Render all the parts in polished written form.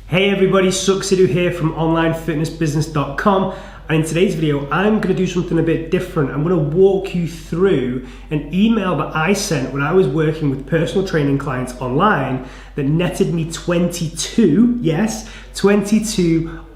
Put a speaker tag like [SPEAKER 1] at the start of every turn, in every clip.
[SPEAKER 1] Hey everybody, Sukhsidhu here from onlinefitnessbusiness.com, and in today's video I'm going to do something a bit different. I'm going to walk you through an email that I sent when I was working with personal training clients online that netted me 22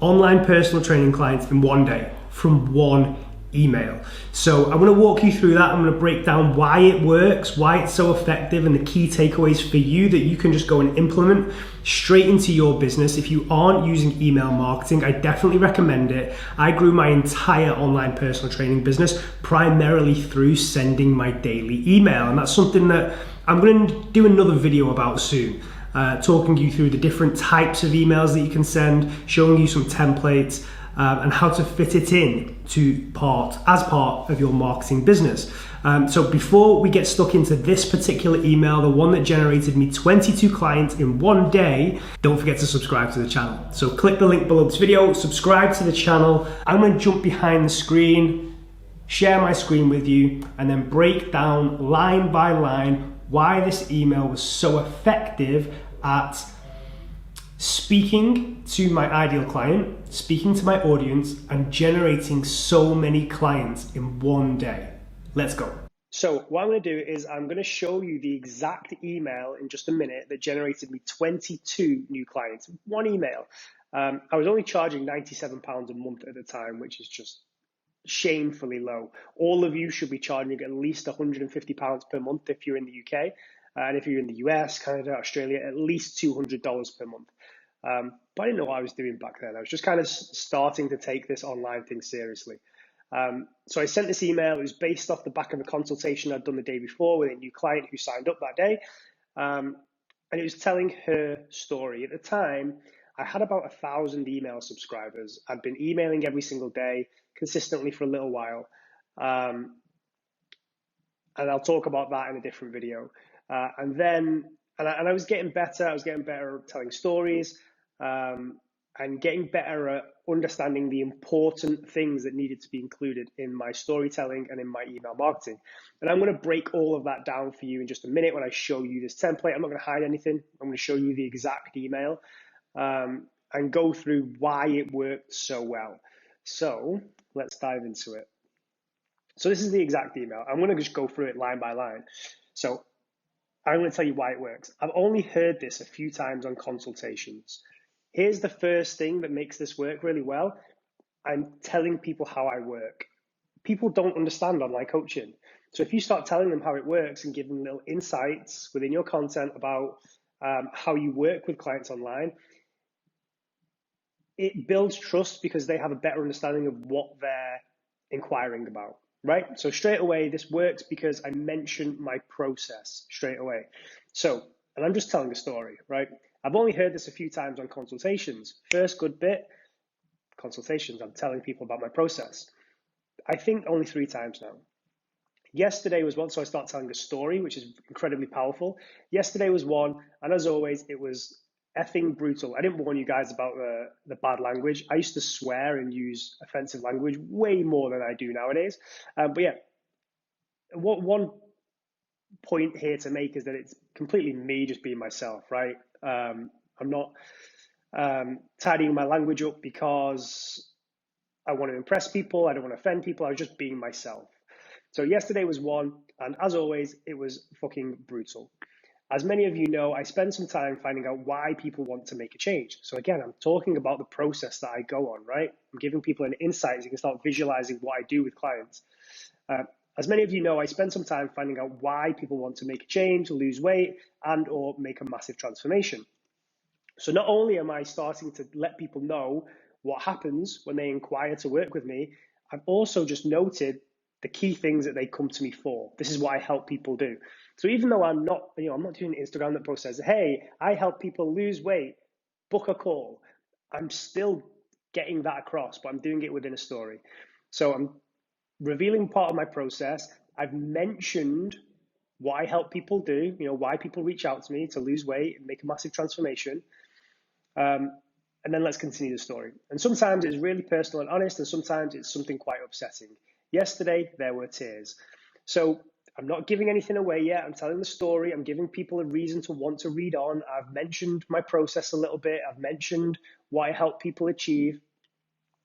[SPEAKER 1] online personal training clients in one day from one email. So I'm going to walk you through that. I'm going to break down why it works, why it's so effective, and the key takeaways for you that you can just go and implement straight into your business. If you aren't using email marketing, I definitely recommend it. I grew my entire online personal training business primarily through sending my daily email, and that's something that I'm going to do another video about soon. Talking you through the different types of emails that you can send, showing you some templates, and how to fit it in as part of your marketing business. So before we get stuck into this particular email, the one that generated me 22 clients in one day, don't forget to subscribe to the channel. So click the link below this video, subscribe to the channel. I'm going to jump behind the screen, share my screen with you, and then break down line by line why this email was so effective at speaking to my ideal client, speaking to my audience, and generating so many clients in one day. Let's go. So what I'm going to do is I'm going to show you the exact email in just a minute that generated me 22 new clients. One email. I was only charging £97 a month at the time, which is just shamefully low. All of you should be charging at least £150 per month if you're in the UK. And if you're in the US, Canada, Australia, at least $200 per month. But I didn't know what I was doing back then. I was just kind of starting to take this online thing seriously. So I sent this email. It was based off the back of a consultation I'd done the day before with a new client who signed up that day. And it was telling her story. At the time, I had about 1,000 email subscribers. I'd been emailing every single day consistently for a little while. And I'll talk about that in a different video. And I was getting better. I was getting better at telling stories, and getting better at understanding the important things that needed to be included in my storytelling and in my email marketing. And I'm going to break all of that down for you in just a minute when I show you this template. I'm not going to hide anything. I'm going to show you the exact email, and go through why it worked so well. So let's dive into it. So this is the exact email. I'm going to just go through it line by line. So I'm going to tell you why it works. I've only heard this a few times on consultations. Here's the first thing that makes this work really well. I'm telling people how I work. People don't understand online coaching. So if you start telling them how it works and giving them little insights within your content about how you work with clients online, it builds trust because they have a better understanding of what they're inquiring about. Right? So straight away, this works because I mentioned my process straight away. So, and I'm just telling a story, right? I've only heard this a few times on consultations. First good bit, consultations, I'm telling people about my process. I think only 3 times now. Yesterday was one, so I start telling a story, which is incredibly powerful. Yesterday was one, and as always, it was effing brutal. I didn't warn you guys about the bad language. I used to swear and use offensive language way more than I do nowadays. But yeah, one point here to make is that it's completely me just being myself, right? I'm not tidying my language up because I want to impress people. I don't want to offend people. I was just being myself. So yesterday was one, and as always, it was fucking brutal. As many of you know, I spend some time finding out why people want to make a change. So again, I'm talking about the process that I go on, right? I'm giving people an insight so you can start visualizing what I do with clients. As many of you know, I spend some time finding out why people want to make a change, lose weight, and or make a massive transformation. So not only am I starting to let people know what happens when they inquire to work with me, I've also just noted the key things that they come to me for. This is what I help people do. So even though I'm not doing Instagram that post says, hey, I help people lose weight, book a call. I'm still getting that across, but I'm doing it within a story. So I'm revealing part of my process. I've mentioned what I help people do, why people reach out to me to lose weight and make a massive transformation. And then let's continue the story. And sometimes it's really personal and honest, and sometimes it's something quite upsetting. Yesterday, there were tears. So I'm not giving anything away yet. I'm telling the story. I'm giving people a reason to want to read on. I've mentioned my process a little bit. I've mentioned what I help people achieve.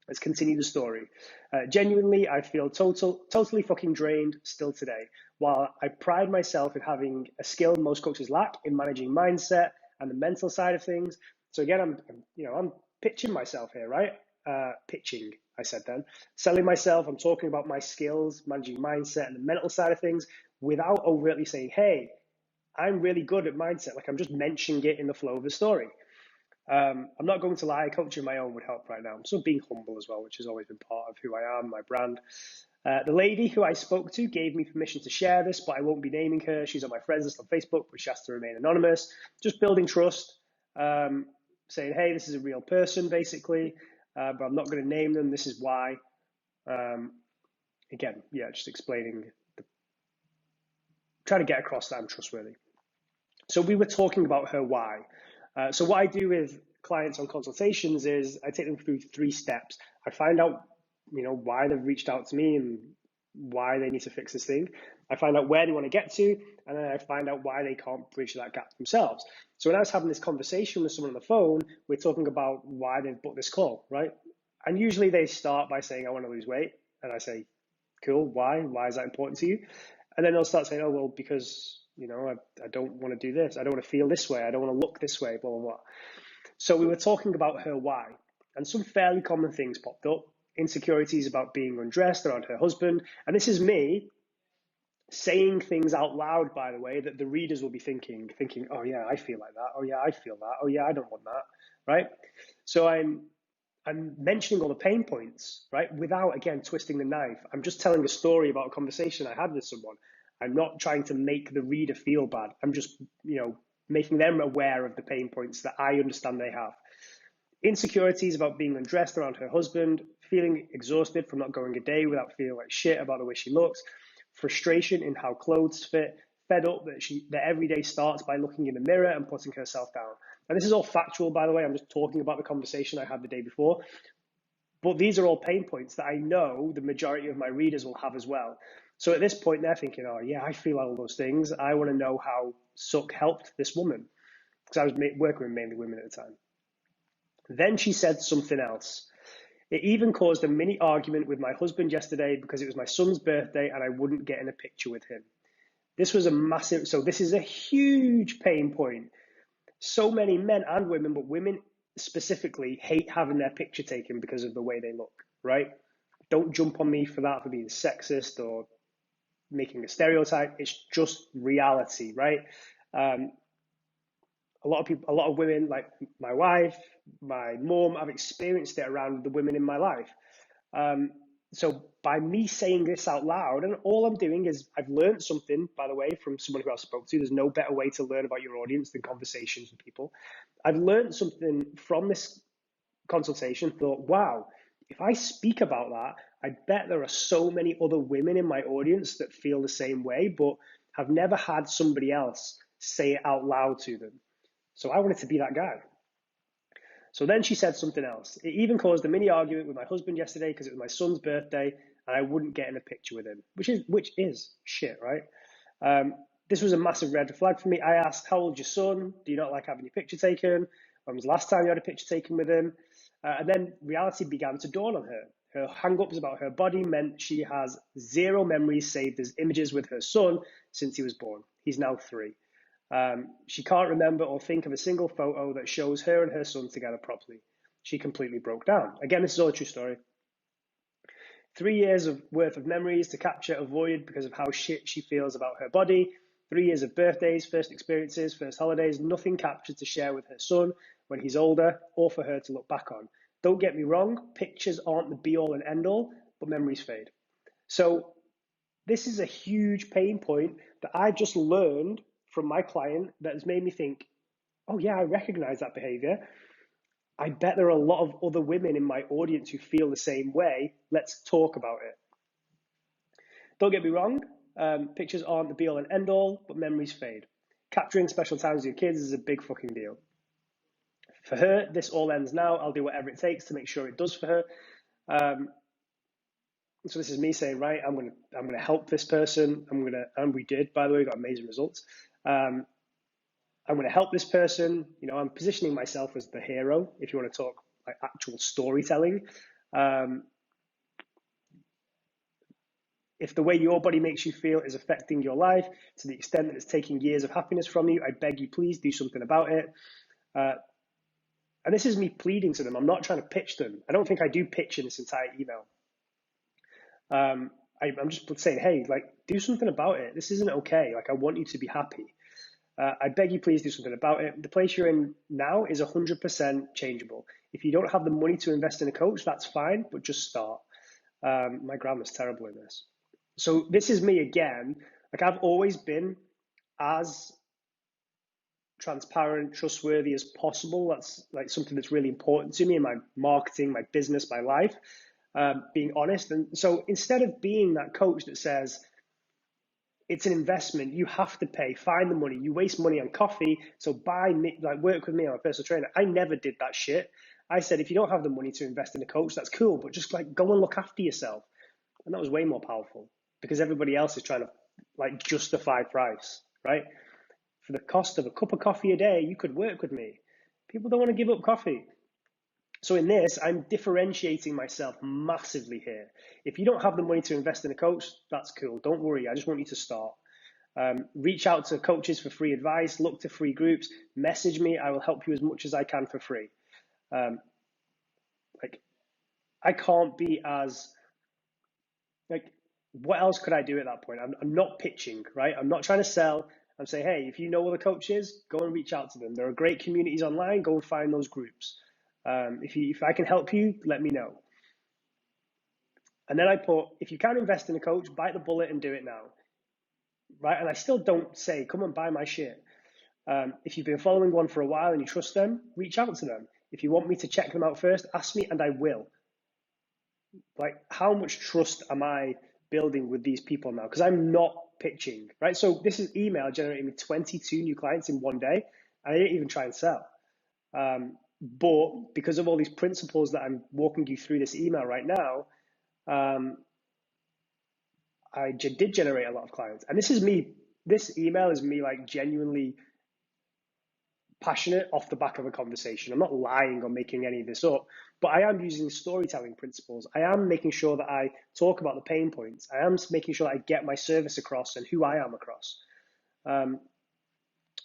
[SPEAKER 1] Let's continue the story. Genuinely, I feel totally fucking drained still today. While I pride myself in having a skill most coaches lack in managing mindset and the mental side of things. So again, I'm pitching myself here, right? Pitching, I said then. Selling myself, I'm talking about my skills, managing mindset and the mental side of things without overtly saying, hey, I'm really good at mindset. Like I'm just mentioning it in the flow of the story. I'm not going to lie, coaching my own would help right now. I'm still being humble as well, which has always been part of who I am, my brand. The lady who I spoke to gave me permission to share this, but I won't be naming her. She's on my friends list on Facebook, but she has to remain anonymous. Just building trust, saying, hey, this is a real person, basically, but I'm not going to name them. This is why. Again, yeah, just explaining, trying to get across that I'm trustworthy. So we were talking about her why. So what I do with clients on consultations is I take them through 3 steps. I find out, why they've reached out to me and why they need to fix this thing. I find out where they want to get to, and then I find out why they can't bridge that gap themselves. So when I was having this conversation with someone on the phone, we're talking about why they've booked this call, right? And usually they start by saying, I want to lose weight. And I say, cool, why? Why is that important to you? And then they'll start saying, oh, well, because, I don't want to do this. I don't want to feel this way. I don't want to look this way, blah, blah, blah. So we were talking about her why. And some fairly common things popped up. Insecurities about being undressed around her husband. And this is me saying things out loud, by the way, that the readers will be thinking, oh, yeah, I feel like that. Oh, yeah, I feel that. Oh, yeah, I don't want that, right? So I'm mentioning all the pain points, right? Without, again, twisting the knife. I'm just telling a story about a conversation I had with someone. I'm not trying to make the reader feel bad. I'm just, making them aware of the pain points that I understand they have. Insecurities about being undressed around her husband, feeling exhausted from not going a day without feeling like shit about the way she looks, frustration in how clothes fit, fed up that every day starts by looking in the mirror and putting herself down. And this is all factual, by the way. I'm just talking about the conversation I had the day before. But these are all pain points that I know the majority of my readers will have as well. So at this point, they're thinking, oh, yeah, I feel all those things. I want to know how Suck helped this woman, because I was working with mainly women at the time. Then she said something else. It even caused a mini argument with my husband yesterday because it was my son's birthday and I wouldn't get in a picture with him. This was a massive, so this is a huge pain point. So many men and women, but women specifically, hate having their picture taken because of the way they look, right? Don't jump on me for that, for being sexist or making a stereotype. It's just reality, right? A lot of women, like my wife, my mom, I've experienced it around the women in my life. So by me saying this out loud, and all I'm doing is I've learned something, by the way, from someone who I spoke to. There's no better way to learn about your audience than conversations with people. I've learned something from this consultation, thought, wow, if I speak about that, I bet there are so many other women in my audience that feel the same way, but have never had somebody else say it out loud to them. So I wanted to be that guy. So then she said something else. It even caused a mini argument with my husband yesterday because it was my son's birthday and I wouldn't get in a picture with him, which is shit, right? This was a massive red flag for me. I asked, how old's your son? Do you not like having your picture taken? When was the last time you had a picture taken with him? And then reality began to dawn on her. Her hang-ups about her body meant she has 0 memories saved as images with her son since he was born. He's now 3. She can't remember or think of a single photo that shows her and her son together properly. She completely broke down. Again, this is all a true story. 3 years worth of memories to capture, avoided because of how shit she feels about her body. 3 years of birthdays, first experiences, first holidays, nothing captured to share with her son when he's older or for her to look back on. Don't get me wrong, pictures aren't the be all and end all, but memories fade. So this is a huge pain point that I just learned from my client that has made me think, oh yeah, I recognize that behavior. I bet there are a lot of other women in my audience who feel the same way. Let's talk about it. Don't get me wrong, pictures aren't the be all and end all, but memories fade. Capturing special times with your kids is a big fucking deal. For her, this all ends now. I'll do whatever it takes to make sure it does for her. So this is me saying, right, I'm gonna help this person. And we did, by the way, got amazing results. I'm gonna help this person. I'm positioning myself as the hero. If you want to talk like actual storytelling, um, if the way your body makes you feel is affecting your life to the extent that it's taking years of happiness from you, I beg you, please do something about it. Uh, and this is me pleading to them. I'm not trying to pitch them. I don't think I do pitch in this entire email. I'm just saying, hey, like, do something about it. This isn't okay. Like, I want you to be happy. I beg you, please do something about it. The place you're in now is 100% changeable. If you don't have the money to invest in a coach, that's fine, but just start. My grammar's terrible in this. So this is me again. Like, I've always been as transparent, trustworthy as possible. That's like something that's really important to me in my marketing, my business, my life. Being honest. And so instead of being that coach that says, it's an investment, you have to pay, find the money, you waste money on coffee, so buy me, like, work with me, I'm a personal trainer. I never did that shit. I said, if you don't have the money to invest in a coach, that's cool, but just like go and look after yourself. And that was way more powerful because everybody else is trying to like justify price, right? For the cost of a cup of coffee a day, you could work with me. People don't want to give up coffee. So in this, I'm differentiating myself massively here. If you don't have the money to invest in a coach, that's cool. Don't worry. I just want you to start. Reach out to coaches for free advice, look to free groups, message me. I will help you as much as I can for free. Like, I can't be as, like, what else could I do at that point? I'm not pitching, right? I'm not trying to sell. I'm saying, hey, if you know other coaches, go and reach out to them. There are great communities online. Go and find those groups. If I can help you, let me know. And then I put, if you can invest in a coach, bite the bullet and do it now, right? And I still don't say, come and buy my shit. If you've been following one for a while and you trust them, reach out to them. If you want me to check them out first, ask me and I will. Like, how much trust am I building with these people now? Because I'm not pitching, right? So this is email generating me 22 new clients in one day. I didn't even try and sell. But because of all these principles that I'm walking you through this email right now, I did generate a lot of clients. And this email is me like genuinely passionate off the back of a conversation. I'm not lying or making any of this up, but I am using storytelling principles. I am making sure that I talk about the pain points. I am making sure that I get my service across and who I am across.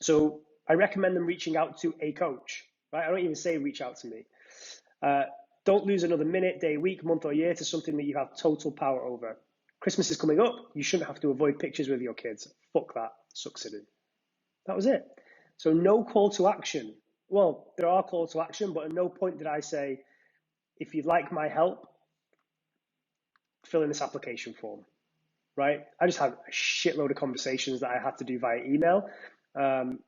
[SPEAKER 1] So I recommend them reaching out to a coach, right? I don't even say reach out to me. Don't lose another minute, day, week, month, or year to something that you have total power over. Christmas is coming up. You shouldn't have to avoid pictures with your kids. Fuck that. Sucks it in. That was it. So no call to action. Well, there are calls to action, but at no point did I say, if you'd like my help, fill in this application form, right? I just had a shitload of conversations that I had to do via email. And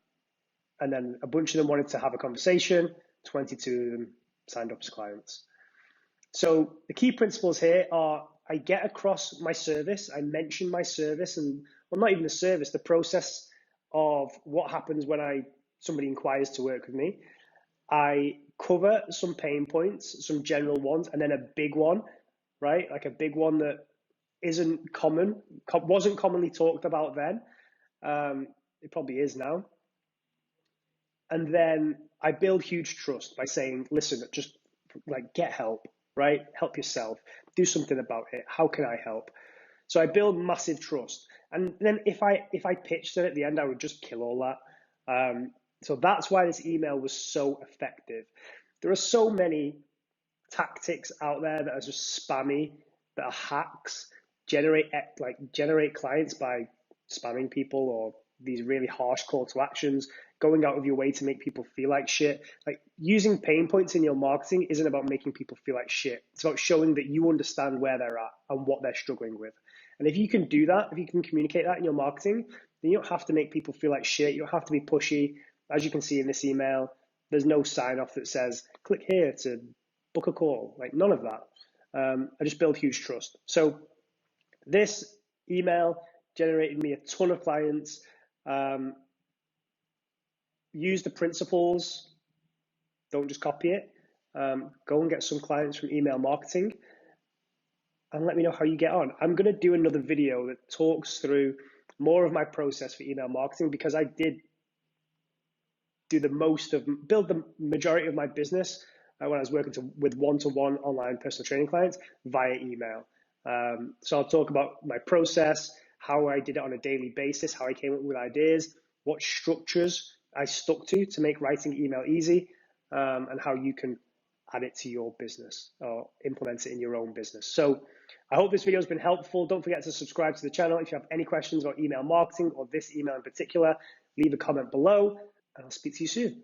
[SPEAKER 1] then a bunch of them wanted to have a conversation. 22 of them signed up as clients. So the key principles here are, I get across my service. I mention my service and, well, not even the service, the process of what happens when somebody inquires to work with me. I cover some pain points, some general ones, and then a big one, right? Like a big one that isn't common, wasn't commonly talked about then. It probably is now. And then I build huge trust by saying, listen, just like get help, right? Help yourself. Do something about it. How can I help? So I build massive trust. And then if I pitched it at the end, I would just kill all that. So that's why this email was so effective. There are so many tactics out there that are just spammy, that are hacks, generate clients by spamming people, or these really harsh call to actions, going out of your way to make people feel like shit. Like, using pain points in your marketing isn't about making people feel like shit. It's about showing that you understand where they're at and what they're struggling with. And if you can do that, if you can communicate that in your marketing, then you don't have to make people feel like shit. You don't have to be pushy. As you can see in this email, there's no sign off that says, click here to book a call. Like, none of that. I just build huge trust. So this email generated me a ton of clients. Use the principles. Don't just copy it. Go and get some clients from email marketing. and let me know how you get on. I'm going to do another video that talks through more of my process for email marketing, because I did build the majority of my business when I was working with one-to-one online personal training clients via email. So I'll talk about my process, how I did it on a daily basis, how I came up with ideas, what structures I stuck to make writing email easy, and how you can add it to your business or implement it in your own business. So I hope this video has been helpful. Don't forget to subscribe to the channel. If you have any questions about email marketing or this email in particular, leave a comment below, and I'll speak to you soon.